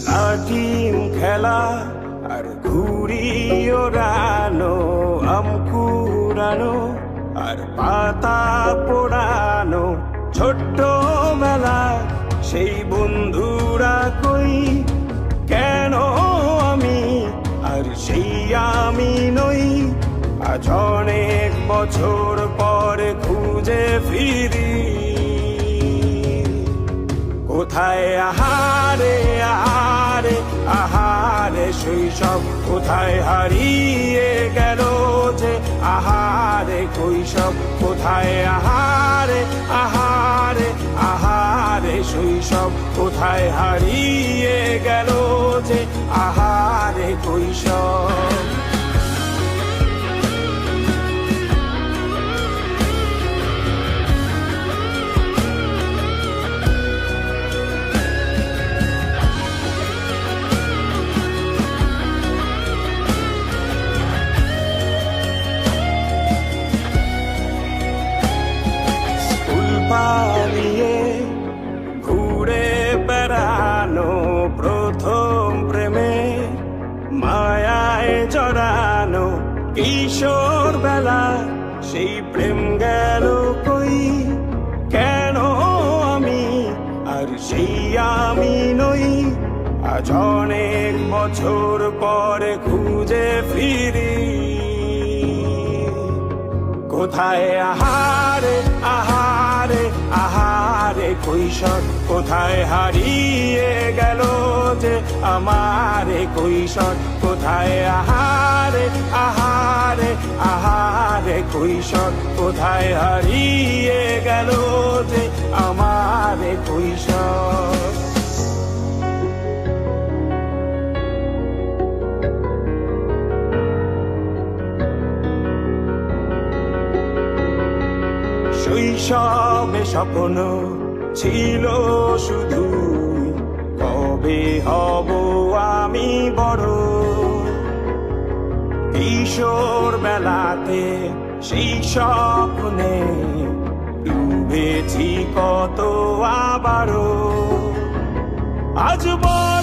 লাঠিম খেলা আর ঘুড়ি ওড়ানো, আম কুড়ানো আর পাতা পোড়ানো, ছোট্ট মেলা সেই বন্ধুরা কই, কেন আমি আর সেই আমি নই। আজ অনেক বছর পরে খুঁজে ফিরি, কোথায় আহারে আহারে আহারে শৈশব, কোথায় হারিয়ে গেল যে আহারে কৈশব, কোথায় আহারে আহারে আহারে শৈশব, কোথায় হারিয়ে গেল যে আহারে কৈশব। পালিয়ে ঘুরে বেড়ানো, প্রথম প্রেমে মায়ায় জড়ানো, কিশোর বেলা সেই প্রেম গেল কই, কেন আমি আর সেই আমি নই। আজ অনেক বছর পরে খুঁজে ফিরি, কোথায় আহারে আহারে আহারে কৈশোর, কোথায় হারিয়ে গেল যে আমারে কৈশোর, কোথায় আহারে আহারে আহারে কৈশোর, কোথায় হারিয়ে গেল যে আমারে কৈশোর। শৈশবে স্বপ্ন ছিল শুধু, কবে হব আমি বড়। কিশোর বেলাতে সেই স্বপ্নে ডুবেছি কত আবারও, আজ বড়